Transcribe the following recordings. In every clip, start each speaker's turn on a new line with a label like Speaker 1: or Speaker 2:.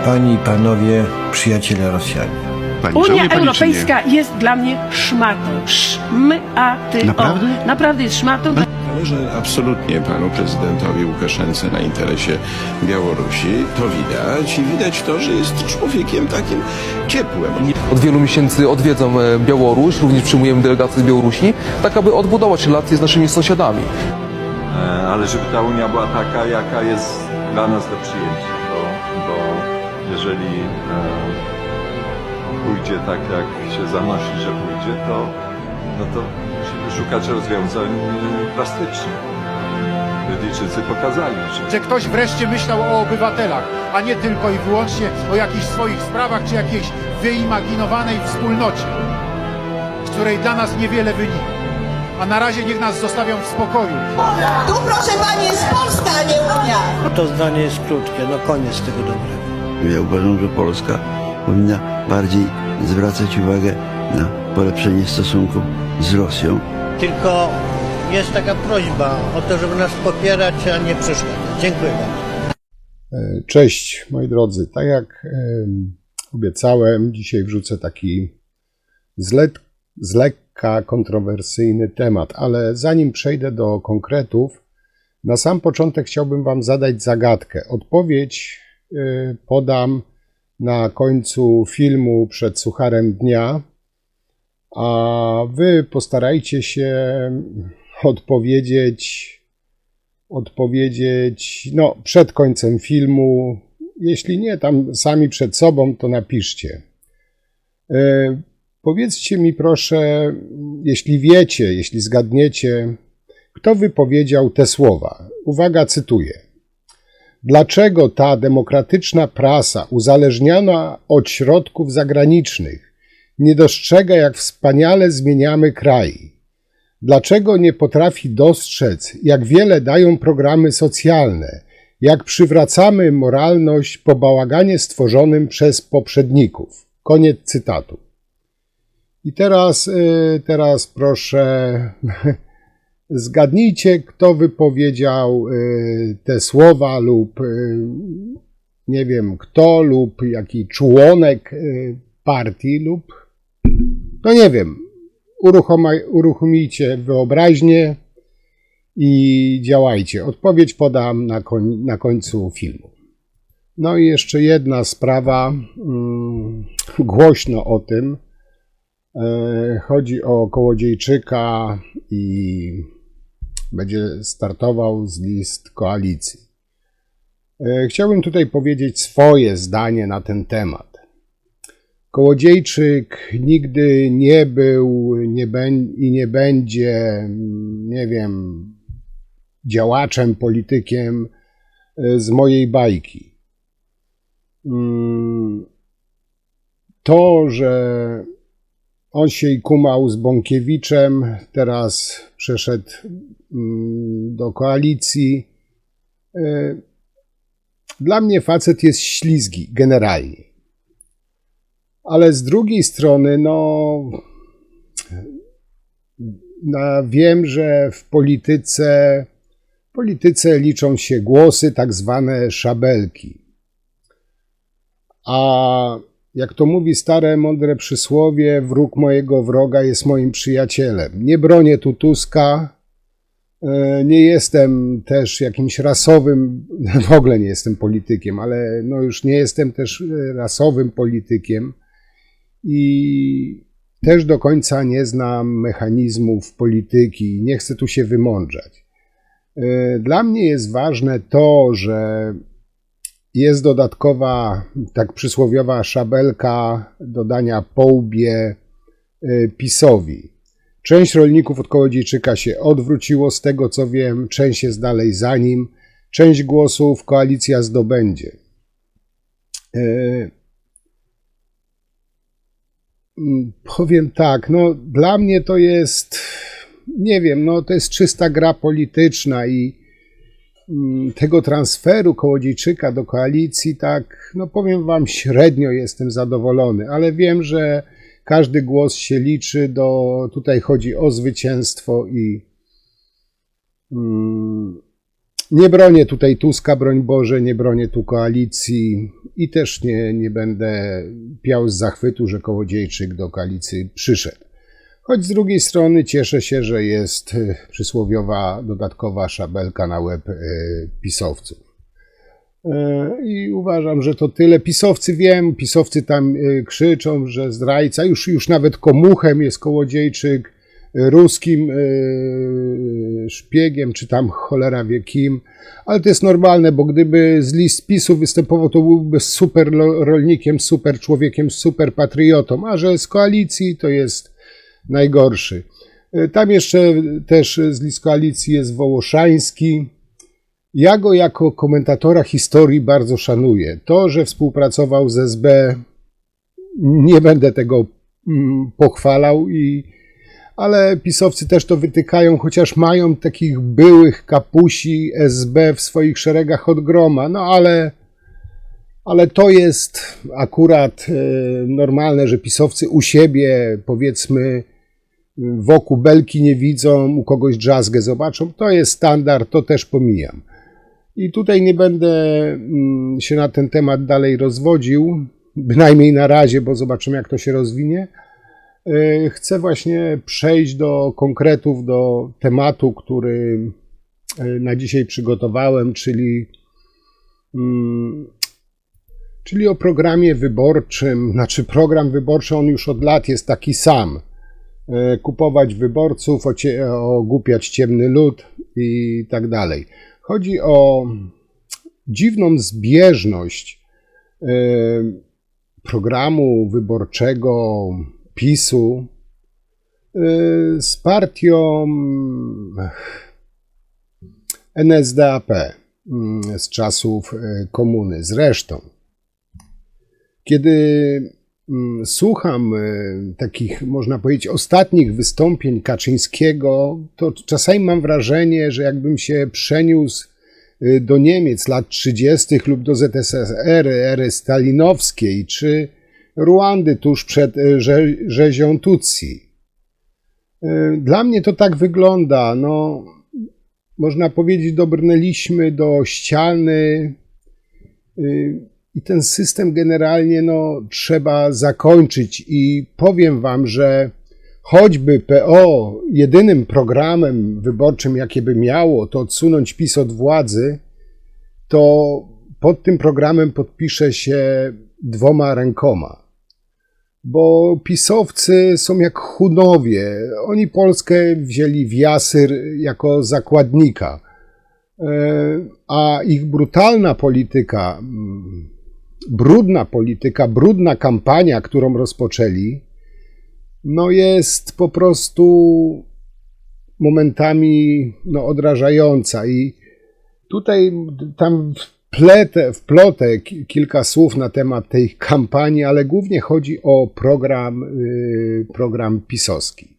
Speaker 1: Panie i panowie przyjaciele Rosjanie.
Speaker 2: Unia Europejska jest dla mnie szmatą. Szmaty.
Speaker 3: Naprawdę?
Speaker 2: Naprawdę jest szmatą.
Speaker 4: Zależy absolutnie panu prezydentowi Łukaszence na interesie Białorusi. To widać i widać to, że jest człowiekiem takim ciepłym.
Speaker 5: Od wielu miesięcy odwiedzam Białoruś, również przyjmujemy delegację z Białorusi, tak aby odbudować relacje z naszymi sąsiadami.
Speaker 6: Ale żeby ta Unia była taka, jaka jest dla nas do przyjęcia, bo jeżeli pójdzie tak, jak się zanosi, że pójdzie, to musimy szukać rozwiązań plastycznych. Brytyjczycy pokazali,
Speaker 3: Że ktoś wreszcie myślał o obywatelach, a nie tylko i wyłącznie o jakichś swoich sprawach czy jakiejś wyimaginowanej wspólnocie, z której dla nas niewiele wynika. A na razie niech nas zostawią w spokoju.
Speaker 7: Tu, proszę pani, jest Polska, a nie Unia.
Speaker 1: To zdanie jest krótkie, no koniec tego dobrego.
Speaker 8: Ja uważam, że Polska powinna bardziej zwracać uwagę na polepszenie stosunków z Rosją.
Speaker 9: Tylko jest taka prośba o to, żeby nas popierać, a nie przeszkadzać. Dziękuję bardzo.
Speaker 10: Cześć moi drodzy, tak jak obiecałem, dzisiaj wrzucę taki z lekka kontrowersyjny temat, ale zanim przejdę do konkretów, na sam początek chciałbym wam zadać zagadkę. Odpowiedź podam na końcu filmu przed sucharem dnia, a wy postarajcie się odpowiedzieć no, przed końcem filmu. Jeśli nie, tam sami przed sobą, to napiszcie. Powiedzcie mi proszę, jeśli wiecie, jeśli zgadniecie, kto wypowiedział te słowa. Uwaga, cytuję. Dlaczego ta demokratyczna prasa, uzależniona od środków zagranicznych, nie dostrzega, jak wspaniale zmieniamy kraj? Dlaczego nie potrafi dostrzec, jak wiele dają programy socjalne, jak przywracamy moralność po bałaganie stworzonym przez poprzedników? Koniec cytatu. I teraz proszę, zgadnijcie, kto wypowiedział te słowa lub nie wiem kto, lub jaki członek partii lub, no nie wiem, uruchomijcie wyobraźnię i działajcie. Odpowiedź podam na końcu filmu. No i jeszcze jedna sprawa, głośno o tym. Chodzi o Kołodziejczyka i będzie startował z list koalicji. Chciałbym tutaj powiedzieć swoje zdanie na ten temat. Kołodziejczyk nigdy nie był i nie będzie, nie wiem, działaczem, politykiem z mojej bajki. To, że on się i kumał z Bąkiewiczem, teraz przeszedł do koalicji. Dla mnie facet jest ślizgi, generalnie. Ale z drugiej strony, wiem, że w polityce liczą się głosy, tak zwane szabelki. A jak to mówi stare, mądre przysłowie, wróg mojego wroga jest moim przyjacielem. Nie bronię tu Tuska, nie jestem też jakimś rasowym, w ogóle nie jestem politykiem, ale już nie jestem też rasowym politykiem i też do końca nie znam mechanizmów polityki, nie chcę tu się wymądrzać. Dla mnie jest ważne to, że jest dodatkowa, tak przysłowiowa szabelka do dania po łbie PiS-owi. Część rolników od Kołodziejczyka się odwróciło, z tego co wiem, część jest dalej za nim, część głosów koalicja zdobędzie. Powiem tak, dla mnie to jest, nie wiem, to jest czysta gra polityczna i tego transferu Kołodziejczyka do koalicji, tak, powiem wam, średnio jestem zadowolony, ale wiem, że każdy głos się liczy, tutaj chodzi o zwycięstwo i Nie bronię tutaj Tuska, broń Boże, nie bronię tu koalicji i też nie będę piał z zachwytu, że Kołodziejczyk do koalicji przyszedł. Choć z drugiej strony cieszę się, że jest przysłowiowa dodatkowa szabelka na łeb pisowców. I uważam, że to tyle. Pisowcy wiem, pisowcy tam krzyczą, że zdrajca, już nawet komuchem jest Kołodziejczyk, ruskim szpiegiem, czy tam cholera wie kim, ale to jest normalne, bo gdyby z list PiS-u występował, to byłby super rolnikiem, super człowiekiem, super patriotą, a że z koalicji to jest najgorszy. Tam jeszcze też z list koalicji jest Wołoszański. Ja go jako komentatora historii bardzo szanuję. To, że współpracował z SB, nie będę tego pochwalał, ale pisowcy też to wytykają, chociaż mają takich byłych kapusi SB w swoich szeregach od groma. No ale to jest akurat normalne, że pisowcy u siebie, powiedzmy, wokół belki nie widzą, u kogoś drzazgę zobaczą. To jest standard, to też pomijam. I tutaj nie będę się na ten temat dalej rozwodził, bynajmniej na razie, bo zobaczymy, jak to się rozwinie. Chcę właśnie przejść do konkretów, do tematu, który na dzisiaj przygotowałem, czyli o programie wyborczym. Znaczy program wyborczy, on już od lat jest taki sam. Kupować wyborców, ogłupiać ciemny lud i tak dalej. Chodzi o dziwną zbieżność programu wyborczego PiS-u z partią NSDAP z czasów komuny. Zresztą, kiedy słucham takich, można powiedzieć, ostatnich wystąpień Kaczyńskiego, to czasami mam wrażenie, że jakbym się przeniósł do Niemiec lat 30. lub do ZSRR, ery stalinowskiej, czy Ruandy tuż przed rzezią Tutsi. Dla mnie to tak wygląda. No, można powiedzieć, dobrnęliśmy do ściany i ten system generalnie trzeba zakończyć. I powiem wam, że choćby PO jedynym programem wyborczym, jakie by miało, to odsunąć PiS od władzy, to pod tym programem podpiszę się 2 rękoma. Bo pisowcy są jak Hunowie. Oni Polskę wzięli w jasyr jako zakładnika. A ich brutalna polityka, brudna kampania, którą rozpoczęli, jest po prostu momentami odrażająca. I tutaj tam wplotę kilka słów na temat tej kampanii, ale głównie chodzi o program pisowski.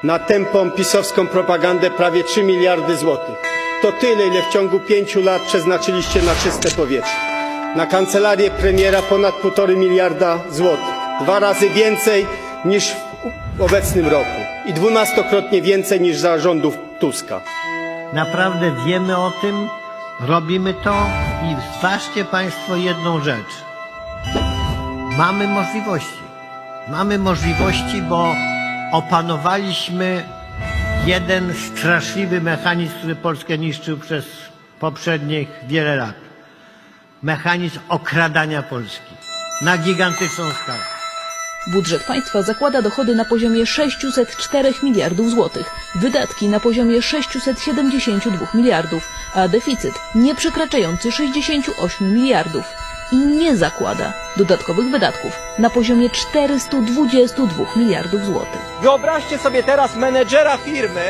Speaker 11: Na tępą pisowską propagandę prawie 3 miliardy złotych. To tyle, ile w ciągu 5 lat przeznaczyliście na czyste powietrze. Na kancelarię premiera ponad 1,5 miliarda złotych. 2 razy więcej niż w obecnym roku i 12-krotnie więcej niż za rządów Tuska.
Speaker 9: Naprawdę wiemy o tym, robimy to i zważcie Państwo jedną rzecz. Mamy możliwości. Mamy możliwości, bo opanowaliśmy jeden straszliwy mechanizm, który Polskę niszczył przez poprzednich wiele lat. Mechanizm okradania Polski na gigantyczną skalę.
Speaker 12: Budżet państwa zakłada dochody na poziomie 604 miliardów złotych, wydatki na poziomie 672 miliardów, a deficyt nie przekraczający 68 miliardów. I nie zakłada dodatkowych wydatków na poziomie 422 miliardów złotych.
Speaker 11: Wyobraźcie sobie teraz menedżera firmy,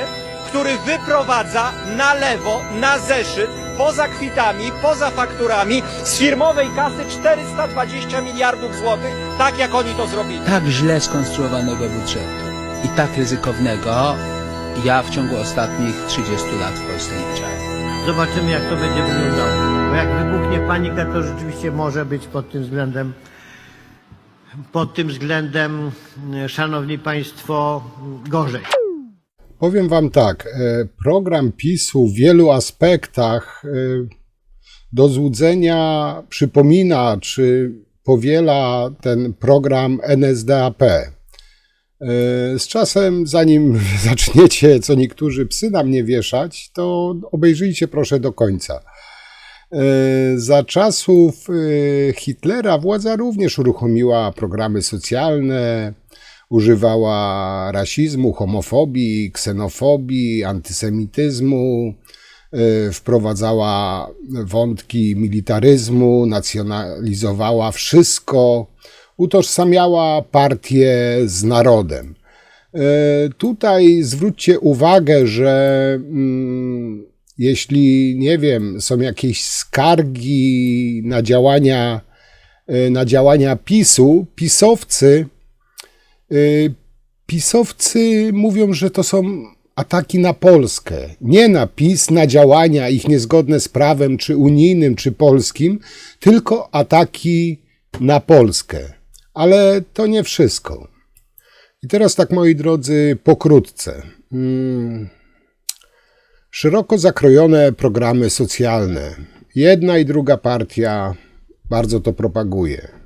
Speaker 11: który wyprowadza na lewo, na zeszyt, poza kwitami, poza fakturami, z firmowej kasy 420 miliardów złotych, tak jak oni to zrobili.
Speaker 13: Tak źle skonstruowanego budżetu i tak ryzykownego ja w ciągu ostatnich 30 lat w Polsce nie widziałem.
Speaker 9: Zobaczymy, jak to będzie wyglądało. Bo jak wybuchnie panika, to rzeczywiście może być pod tym względem, szanowni państwo, gorzej.
Speaker 10: Powiem wam tak, program PiS-u w wielu aspektach do złudzenia przypomina, czy powiela ten program NSDAP. Z czasem, zanim zaczniecie, co niektórzy, psy na mnie wieszać, to obejrzyjcie proszę do końca. Za czasów Hitlera władza również uruchomiła programy socjalne, używała rasizmu, homofobii, ksenofobii, antysemityzmu, wprowadzała wątki militaryzmu, nacjonalizowała wszystko, utożsamiała partię z narodem. Tutaj zwróćcie uwagę, że jeśli, nie wiem, są jakieś skargi na działania PiS-u, pisowcy mówią, że to są ataki na Polskę. Nie na PiS, na działania ich niezgodne z prawem, czy unijnym, czy polskim, tylko ataki na Polskę. Ale to nie wszystko. I teraz tak, moi drodzy, pokrótce. Szeroko zakrojone programy socjalne. Jedna i druga partia bardzo to propaguje.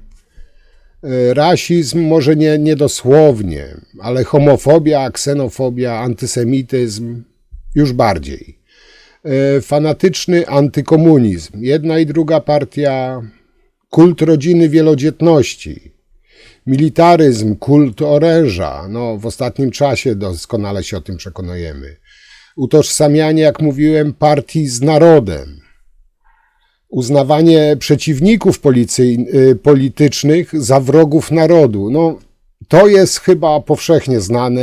Speaker 10: Rasizm może nie dosłownie, ale homofobia, ksenofobia, antysemityzm już bardziej. Fanatyczny antykomunizm. Jedna i druga partia. Kult rodziny wielodzietności. Militaryzm, kult oręża. No, w ostatnim czasie doskonale się o tym przekonujemy. Utożsamianie, jak mówiłem, partii z narodem. Uznawanie przeciwników politycznych za wrogów narodu. No, to jest chyba powszechnie znane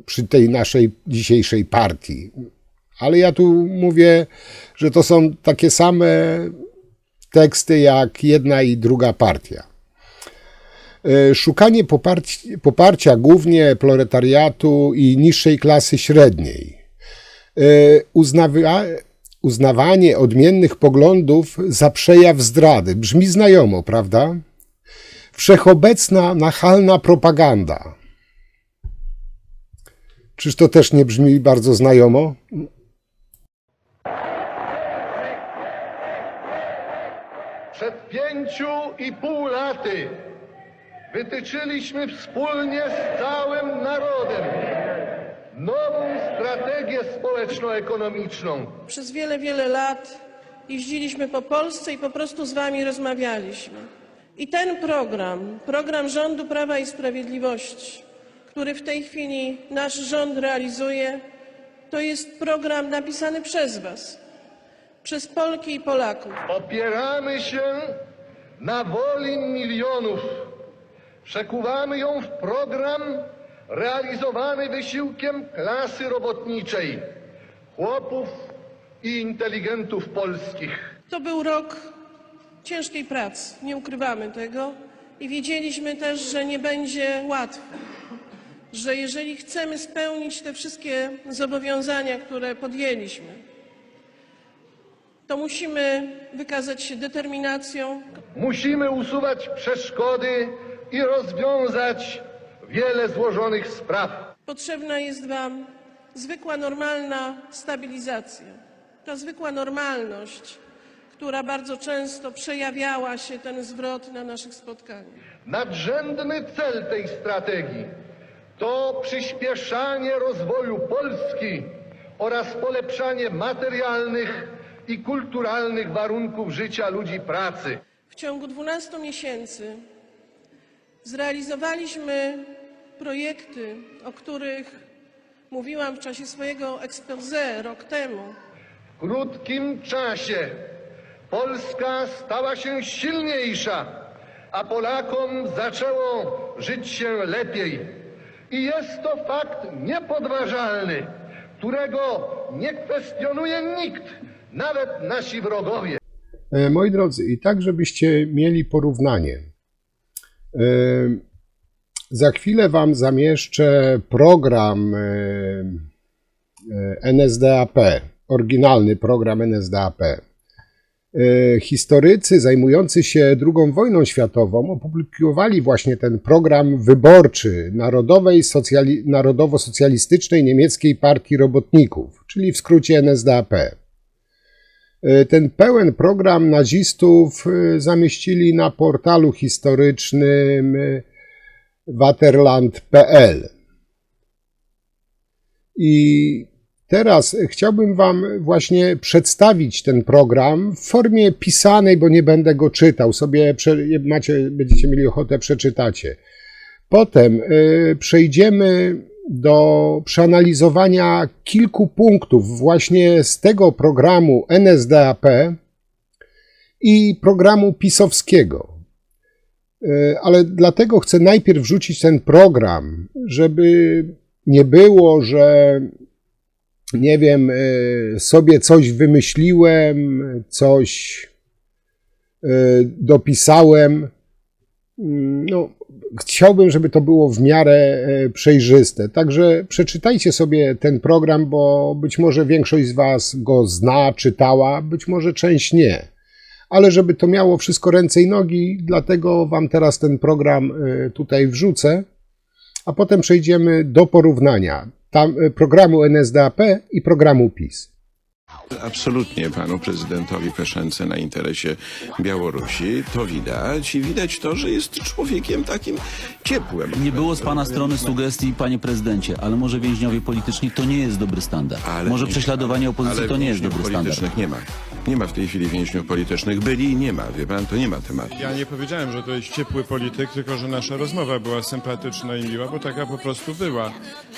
Speaker 10: przy tej naszej dzisiejszej partii. Ale ja tu mówię, że to są takie same teksty jak jedna i druga partia. Szukanie poparcia głównie proletariatu i niższej klasy średniej. Uznawanie odmiennych poglądów za przejaw zdrady. Brzmi znajomo, prawda? Wszechobecna, nachalna propaganda. Czyż to też nie brzmi bardzo znajomo?
Speaker 14: Przed 5,5 laty wytyczyliśmy wspólnie z całym narodem nową strategię społeczno-ekonomiczną.
Speaker 15: Przez wiele lat jeździliśmy po Polsce i po prostu z wami rozmawialiśmy. I ten program rządu Prawa i Sprawiedliwości, który w tej chwili nasz rząd realizuje, to jest program napisany przez was, przez Polki i Polaków.
Speaker 14: Opieramy się na woli milionów. Przekuwamy ją w program realizowany wysiłkiem klasy robotniczej, chłopów i inteligentów polskich.
Speaker 15: To był rok ciężkiej pracy, nie ukrywamy tego i wiedzieliśmy też, że nie będzie łatwo, że jeżeli chcemy spełnić te wszystkie zobowiązania, które podjęliśmy, to musimy wykazać się determinacją.
Speaker 14: Musimy usuwać przeszkody i rozwiązać wiele złożonych spraw.
Speaker 15: Potrzebna jest wam zwykła, normalna stabilizacja. Ta zwykła normalność, która bardzo często przejawiała się, ten zwrot na naszych spotkaniach.
Speaker 14: Nadrzędny cel tej strategii to przyspieszanie rozwoju Polski oraz polepszanie materialnych i kulturalnych warunków życia ludzi pracy.
Speaker 15: W ciągu 12 miesięcy zrealizowaliśmy projekty, o których mówiłam w czasie swojego exposé rok temu.
Speaker 14: W krótkim czasie Polska stała się silniejsza, a Polakom zaczęło żyć się lepiej. I jest to fakt niepodważalny, którego nie kwestionuje nikt, nawet nasi wrogowie.
Speaker 10: Moi drodzy, i tak, żebyście mieli porównanie. Za chwilę wam zamieszczę program NSDAP, oryginalny program NSDAP. historycy zajmujący się II wojną światową opublikowali właśnie ten program wyborczy Narodowo-Socjalistycznej Niemieckiej Partii Robotników, czyli w skrócie NSDAP. Ten pełen program nazistów zamieścili na portalu historycznym Vaterland.pl. I teraz chciałbym Wam właśnie przedstawić ten program w formie pisanej, bo nie będę go czytał. Sobie będziecie mieli ochotę, przeczytacie. Potem przejdziemy do przeanalizowania kilku punktów właśnie z tego programu NSDAP i programu pisowskiego. Ale dlatego chcę najpierw wrzucić ten program, żeby nie było, że nie wiem, sobie coś wymyśliłem, coś dopisałem. No, chciałbym, żeby to było w miarę przejrzyste. Także przeczytajcie sobie ten program, bo być może większość z Was go zna, czytała, być może część nie. Ale żeby to miało wszystko ręce i nogi, dlatego Wam teraz ten program tutaj wrzucę, a potem przejdziemy do porównania programu NSDAP i programu PiS.
Speaker 4: Absolutnie panu prezydentowi Łukaszence na interesie Białorusi to widać i widać to, że jest człowiekiem takim ciepłym.
Speaker 16: Nie było z pana strony sugestii, panie prezydencie, ale może więźniowie polityczni to nie jest dobry standard. Może prześladowanie opozycji to nie jest dobry standard.
Speaker 4: Politycznych nie ma. Nie ma w tej chwili więźniów politycznych. Byli i nie ma, wie pan, to nie ma tematu.
Speaker 17: Ja nie powiedziałem, że to jest ciepły polityk, tylko że nasza rozmowa była sympatyczna i miła, bo taka po prostu była.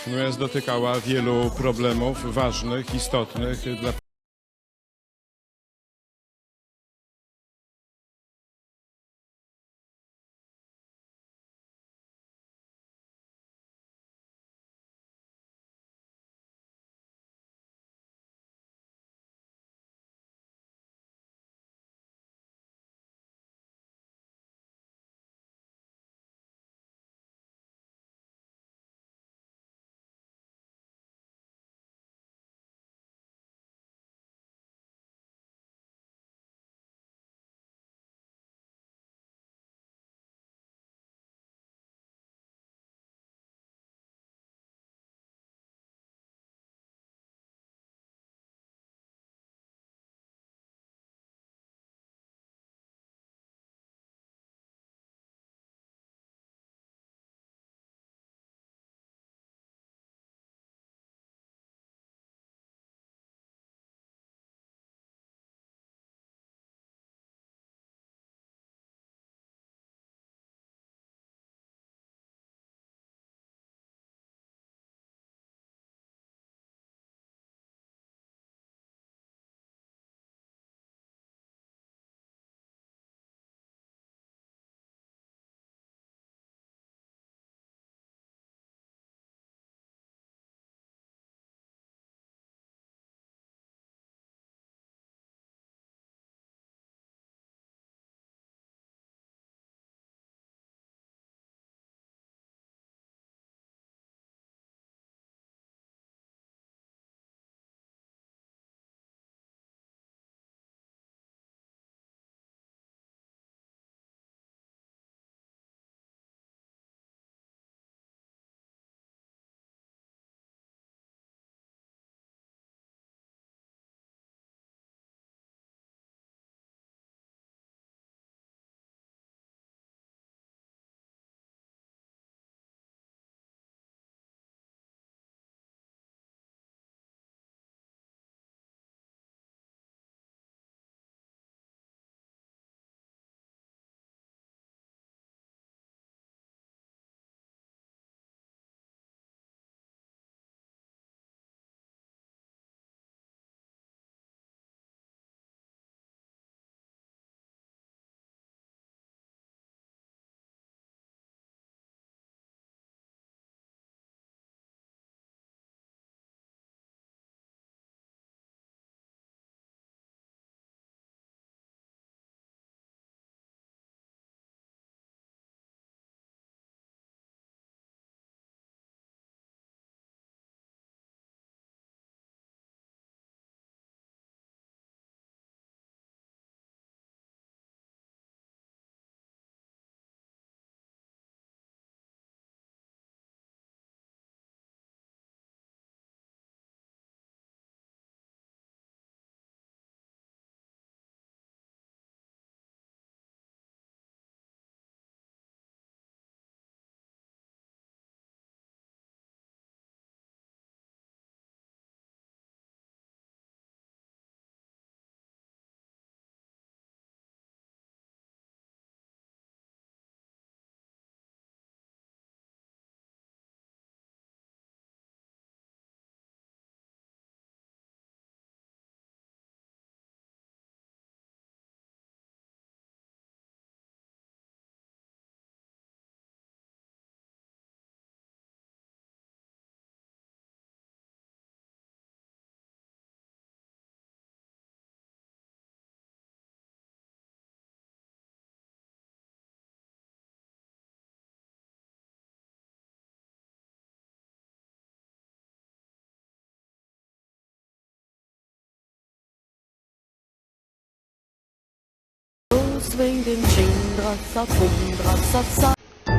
Speaker 17: Natomiast dotykała wielu problemów ważnych, istotnych dla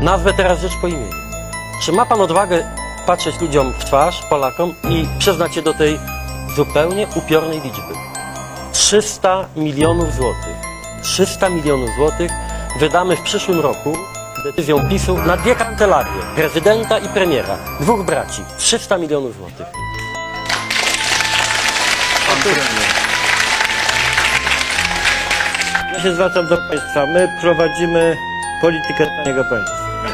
Speaker 18: Nazwę teraz rzecz po imieniu. Czy ma pan odwagę patrzeć ludziom w twarz, Polakom, i przyznać się do tej zupełnie upiornej liczby? 300 milionów złotych. 300 milionów złotych wydamy w przyszłym roku decyzją PiS-u na 2 kancelarie, prezydenta i premiera, 2 braci. 300 milionów złotych.
Speaker 1: Ja się zwracam do Państwa. My prowadzimy politykę taniego państwa.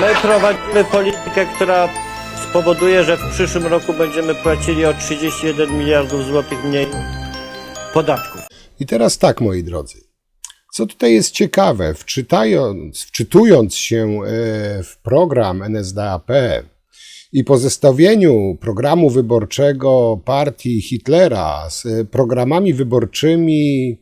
Speaker 1: My prowadzimy politykę, która spowoduje, że w przyszłym roku będziemy płacili o 31 miliardów złotych mniej podatków.
Speaker 10: I teraz tak, moi drodzy. Co tutaj jest ciekawe, wczytując się w program NSDAP i po zestawieniu programu wyborczego partii Hitlera z programami wyborczymi,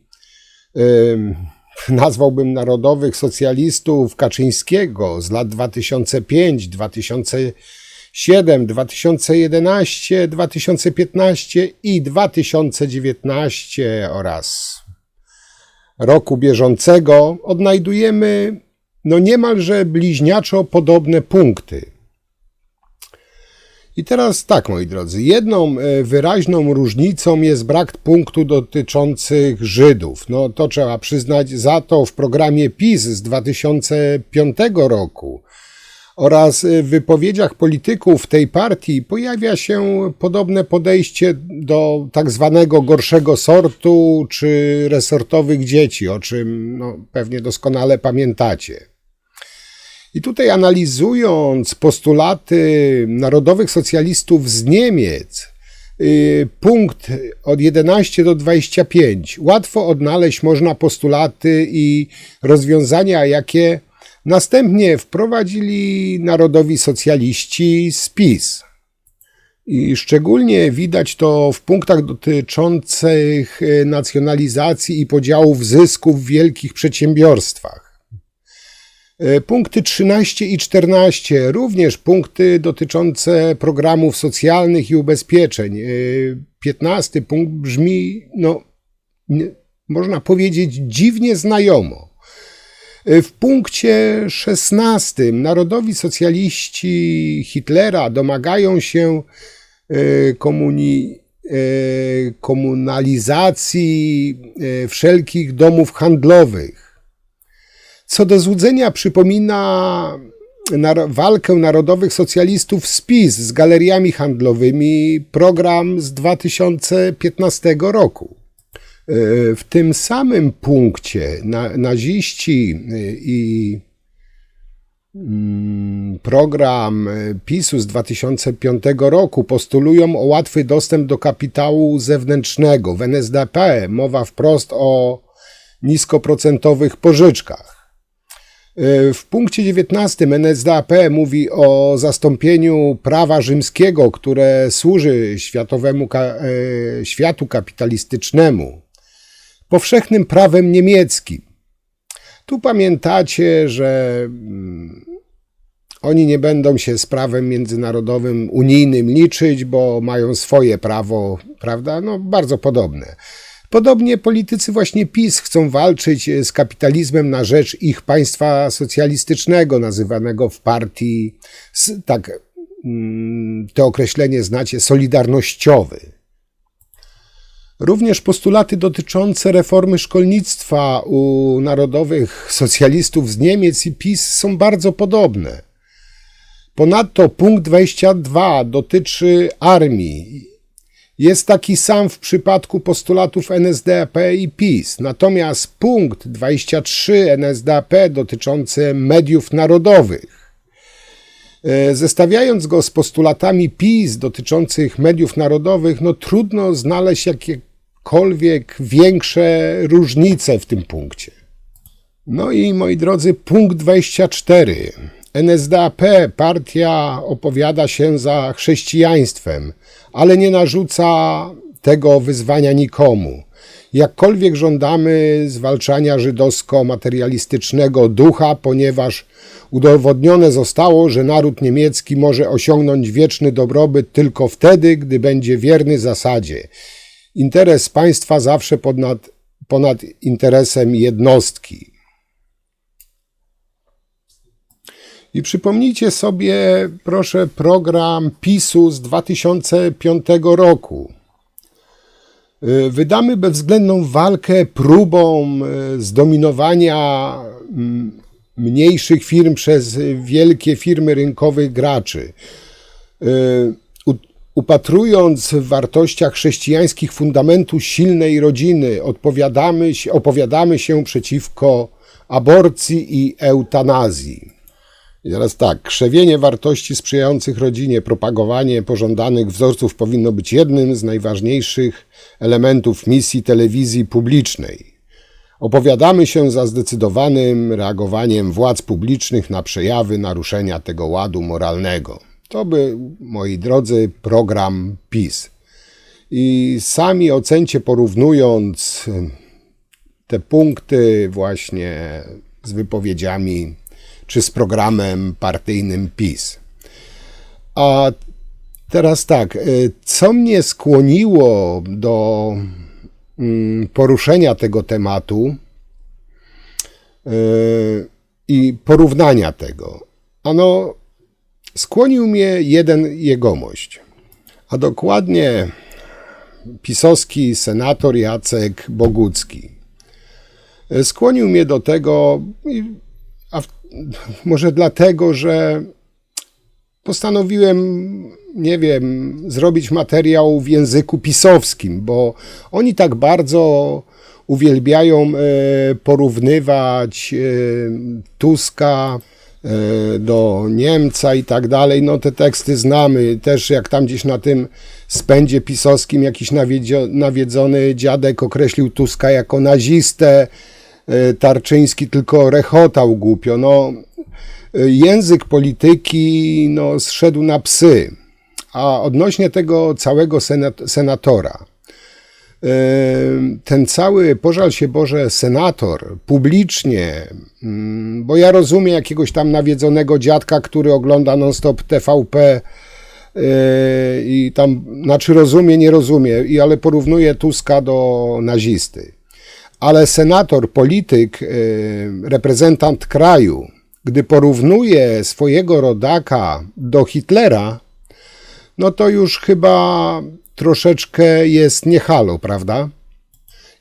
Speaker 10: nazwałbym narodowych socjalistów Kaczyńskiego z lat 2005, 2007, 2011, 2015 i 2019 oraz roku bieżącego, odnajdujemy niemalże bliźniaczo podobne punkty. I teraz tak, moi drodzy, jedną wyraźną różnicą jest brak punktu dotyczących Żydów. To trzeba przyznać, za to w programie PiS z 2005 roku oraz w wypowiedziach polityków tej partii pojawia się podobne podejście do tak zwanego gorszego sortu czy resortowych dzieci, o czym pewnie doskonale pamiętacie. I tutaj analizując postulaty narodowych socjalistów z Niemiec, punkt od 11 do 25, łatwo odnaleźć można postulaty i rozwiązania, jakie następnie wprowadzili narodowi socjaliści z PiS. I szczególnie widać to w punktach dotyczących nacjonalizacji i podziałów zysków w wielkich przedsiębiorstwach. Punkty 13 i 14, również punkty dotyczące programów socjalnych i ubezpieczeń. 15 punkt brzmi, można powiedzieć, dziwnie znajomo. W punkcie 16 narodowi socjaliści Hitlera domagają się komunalizacji wszelkich domów handlowych. Co do złudzenia przypomina walkę narodowych socjalistów z PiS z galeriami handlowymi, program z 2015 roku. W tym samym punkcie naziści i program PiS-u z 2005 roku postulują o łatwy dostęp do kapitału zewnętrznego. W NSDAP mowa wprost o niskoprocentowych pożyczkach. W punkcie 19 NSDAP mówi o zastąpieniu prawa rzymskiego, które służy światu kapitalistycznemu, powszechnym prawem niemieckim. Tu pamiętacie, że oni nie będą się z prawem międzynarodowym, unijnym liczyć, bo mają swoje prawo, prawda? Bardzo podobne. Podobnie politycy właśnie PiS chcą walczyć z kapitalizmem na rzecz ich państwa socjalistycznego, nazywanego w partii, to określenie znacie, solidarnościowy. Również postulaty dotyczące reformy szkolnictwa u narodowych socjalistów z Niemiec i PiS są bardzo podobne. Ponadto punkt 22 dotyczy armii. Jest taki sam w przypadku postulatów NSDAP i PiS. Natomiast punkt 23 NSDAP dotyczący mediów narodowych. Zestawiając go z postulatami PiS dotyczących mediów narodowych, trudno znaleźć jakiekolwiek większe różnice w tym punkcie. I moi drodzy, punkt 24. NSDAP, partia, opowiada się za chrześcijaństwem, ale nie narzuca tego wyzwania nikomu. Jakkolwiek żądamy zwalczania żydowsko-materialistycznego ducha, ponieważ udowodnione zostało, że naród niemiecki może osiągnąć wieczny dobrobyt tylko wtedy, gdy będzie wierny zasadzie. Interes państwa zawsze ponad interesem jednostki. I przypomnijcie sobie, proszę, program PiS-u z 2005 roku. Wydamy bezwzględną walkę próbą zdominowania mniejszych firm przez wielkie firmy rynkowych graczy. Upatrując w wartościach chrześcijańskich fundamentu silnej rodziny, opowiadamy się przeciwko aborcji i eutanazji. I teraz tak, krzewienie wartości sprzyjających rodzinie, propagowanie pożądanych wzorców powinno być jednym z najważniejszych elementów misji telewizji publicznej. Opowiadamy się za zdecydowanym reagowaniem władz publicznych na przejawy naruszenia tego ładu moralnego. To był, moi drodzy, program PiS. I sami ocencie, porównując te punkty właśnie z wypowiedziami czy z programem partyjnym PiS. A teraz tak, co mnie skłoniło do poruszenia tego tematu i porównania tego? Ano, skłonił mnie jeden jegomość, a dokładnie pisowski senator Jacek Bogucki. Skłonił mnie do tego, może dlatego, że postanowiłem, nie wiem, zrobić materiał w języku pisowskim, bo oni tak bardzo uwielbiają porównywać Tuska do Niemca i tak dalej. No te teksty znamy też, jak tam gdzieś na tym spędzie pisowskim jakiś nawiedzony dziadek określił Tuska jako nazistę, Tarczyński tylko rechotał głupio. No, język polityki no, zszedł na psy. A odnośnie tego całego senatora, ten cały, pożal się Boże, senator publicznie, bo ja rozumiem jakiegoś tam nawiedzonego dziadka, który ogląda non-stop TVP i tam, znaczy rozumie, nie rozumie, ale porównuje Tuska do nazisty. Ale senator, polityk, reprezentant kraju, gdy porównuje swojego rodaka do Hitlera, no to już chyba troszeczkę jest nie halo, prawda?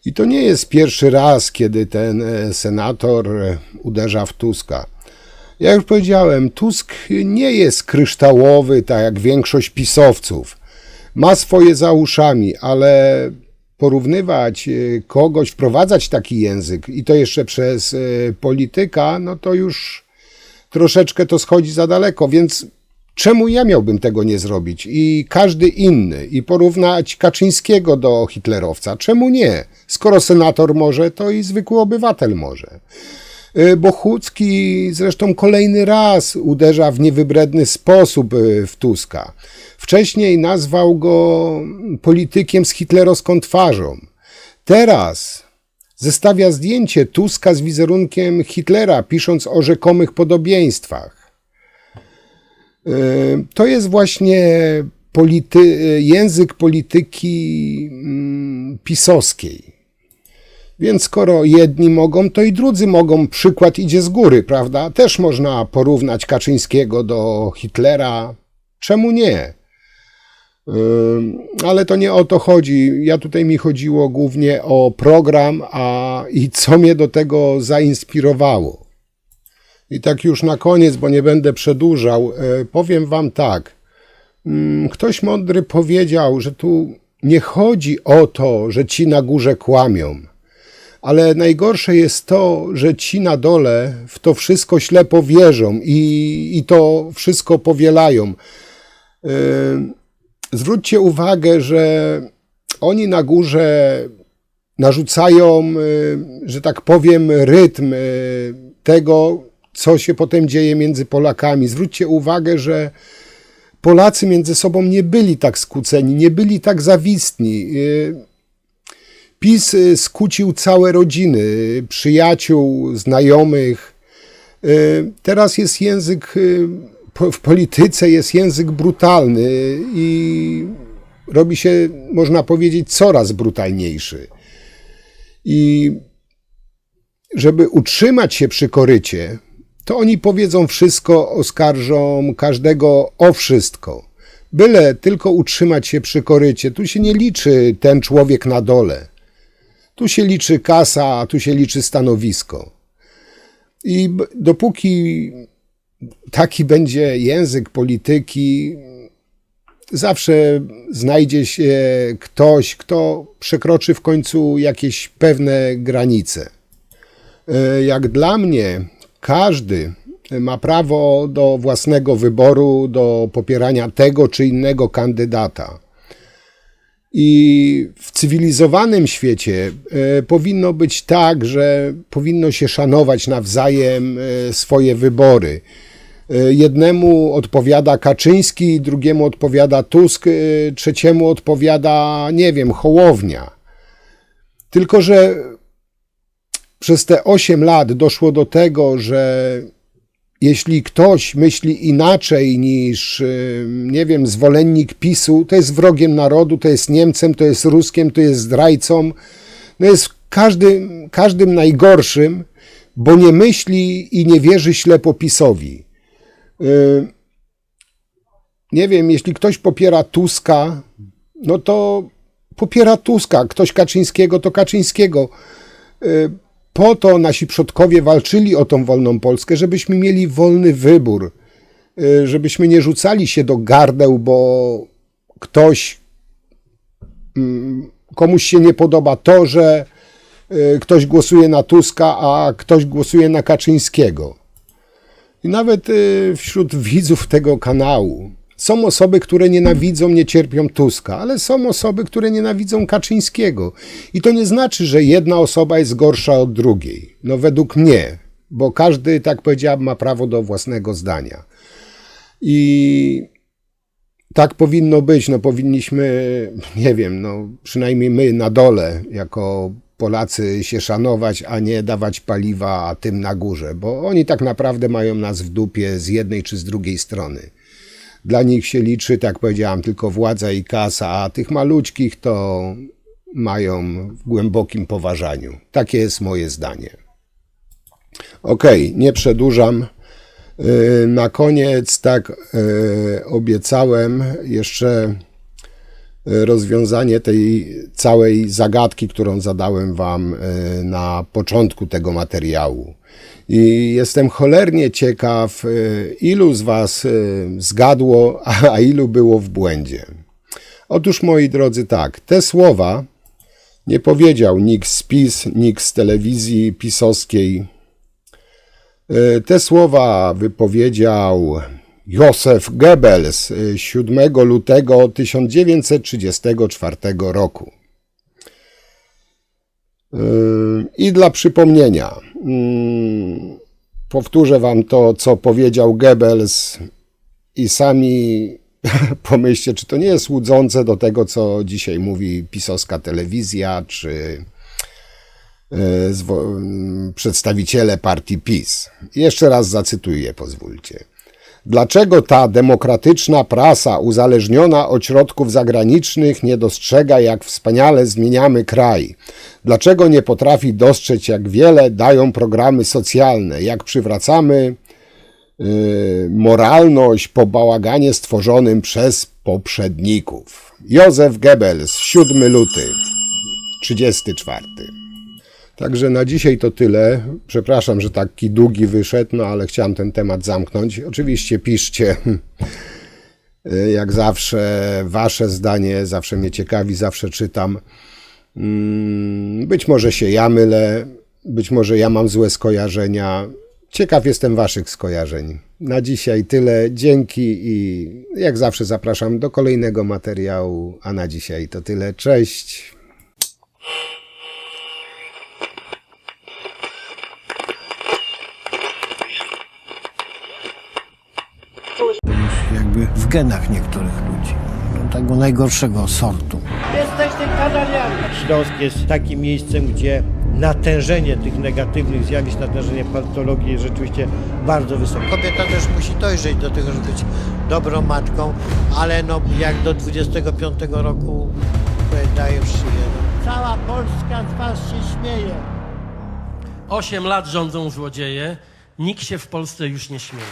Speaker 10: I to nie jest pierwszy raz, kiedy ten senator uderza w Tuska. Ja już powiedziałem, Tusk nie jest kryształowy, tak jak większość pisowców. Ma swoje za uszami, ale porównywać kogoś, wprowadzać taki język i to jeszcze przez polityka, no to już troszeczkę to schodzi za daleko, więc czemu ja miałbym tego nie zrobić i każdy inny i porównać Kaczyńskiego do hitlerowca? Czemu nie? Skoro senator może, to i zwykły obywatel może. Bogucki zresztą kolejny raz uderza w niewybredny sposób w Tuska. Wcześniej nazwał go politykiem z hitlerowską twarzą. Teraz zestawia zdjęcie Tuska z wizerunkiem Hitlera, pisząc o rzekomych podobieństwach. To jest właśnie język polityki pisowskiej. Więc skoro jedni mogą, to i drudzy mogą. Przykład idzie z góry, prawda? Też można porównać Kaczyńskiego do Hitlera. Czemu nie? Ale to nie o to chodzi. Tutaj mi chodziło głównie o program i co mnie do tego zainspirowało. I tak już na koniec, bo nie będę przedłużał, powiem wam tak. Ktoś mądry powiedział, że tu nie chodzi o to, że ci na górze kłamią. Ale najgorsze jest to, że ci na dole w to wszystko ślepo wierzą i to wszystko powielają. Zwróćcie uwagę, że oni na górze narzucają, że tak powiem, rytm tego, co się potem dzieje między Polakami. Zwróćcie uwagę, że Polacy między sobą nie byli tak skłóceni, nie byli tak zawistni. PiS skłócił całe rodziny, przyjaciół, znajomych. Teraz jest język, w polityce jest język brutalny i robi się, można powiedzieć, coraz brutalniejszy. I żeby utrzymać się przy korycie, to oni powiedzą wszystko, oskarżą każdego o wszystko. Byle tylko utrzymać się przy korycie. Tu się nie liczy ten człowiek na dole. Tu się liczy kasa, a tu się liczy stanowisko. I dopóki taki będzie język polityki, zawsze znajdzie się ktoś, kto przekroczy w końcu jakieś pewne granice. Jak dla mnie, każdy ma prawo do własnego wyboru, do popierania tego czy innego kandydata. I w cywilizowanym świecie powinno być tak, że powinno się szanować nawzajem swoje wybory. Jednemu odpowiada Kaczyński, drugiemu odpowiada Tusk, trzeciemu odpowiada, nie wiem, Hołownia. Tylko że przez te 8 lat doszło do tego, że jeśli ktoś myśli inaczej niż, nie wiem, zwolennik PiS-u, to jest wrogiem narodu, to jest Niemcem, to jest Ruskiem, to jest zdrajcą, no jest każdym najgorszym, bo nie myśli i nie wierzy ślepo PiS-owi. Nie wiem, jeśli ktoś popiera Tuska, no to popiera Tuska, ktoś Kaczyńskiego, to Kaczyńskiego. Po to nasi przodkowie walczyli o tą wolną Polskę, żebyśmy mieli wolny wybór, żebyśmy nie rzucali się do gardeł, bo komuś się nie podoba to, że ktoś głosuje na Tuska, a ktoś głosuje na Kaczyńskiego. I nawet wśród widzów tego kanału są osoby, które nienawidzą, nie cierpią Tuska, ale są osoby, które nienawidzą Kaczyńskiego. I to nie znaczy, że jedna osoba jest gorsza od drugiej. No według mnie, bo każdy, tak powiedziałem, ma prawo do własnego zdania. I tak powinno być. No powinniśmy, nie wiem, no przynajmniej my na dole, jako Polacy się szanować, a nie dawać paliwa tym na górze, bo oni tak naprawdę mają nas w dupie z jednej czy z drugiej strony. Dla nich się liczy, tak powiedziałam, tylko władza i kasa, a tych maluczkich to mają w głębokim poważaniu. Takie jest moje zdanie. Okej, nie przedłużam. Na koniec, tak obiecałem jeszcze rozwiązanie tej całej zagadki, którą zadałem wam na początku tego materiału. I jestem cholernie ciekaw, ilu z was zgadło, a ilu było w błędzie. Otóż, moi drodzy, tak, te słowa nie powiedział nikt z PiS, nikt z telewizji pisowskiej. Te słowa wypowiedział Józef Goebbels 7 lutego 1934 roku. I dla przypomnienia, powtórzę wam to, co powiedział Goebbels i sami pomyślcie, czy to nie jest łudzące do tego, co dzisiaj mówi pisowska telewizja, czy przedstawiciele partii PiS. Jeszcze raz zacytuję, pozwólcie. Dlaczego ta demokratyczna prasa uzależniona od środków zagranicznych nie dostrzega, jak wspaniale zmieniamy kraj? Dlaczego nie potrafi dostrzec, jak wiele dają programy socjalne, jak przywracamy moralność po bałaganie stworzonym przez poprzedników? Józef Goebbels, 7 luty, 34. Także na dzisiaj to tyle. Przepraszam, że taki długi wyszedł, no ale chciałem ten temat zamknąć. Oczywiście piszcie, jak zawsze, wasze zdanie, zawsze mnie ciekawi, zawsze czytam. Być może się ja mylę, być może ja mam złe skojarzenia. Ciekaw jestem waszych skojarzeń. Na dzisiaj tyle. Dzięki i jak zawsze zapraszam do kolejnego materiału. A na dzisiaj to tyle. Cześć.
Speaker 9: Jakby w genach niektórych ludzi. No, tego najgorszego sortu. Jesteście kanaliami. Śląsk jest takim miejscem, gdzie natężenie tych negatywnych zjawisk, natężenie patologii jest rzeczywiście bardzo wysokie. Kobieta też musi dojrzeć do tego, żeby być dobrą matką, ale no jak do 25 roku daje szyję. Cała Polska z was się śmieje.
Speaker 18: 8 lat rządzą złodzieje, nikt się w Polsce już nie śmieje.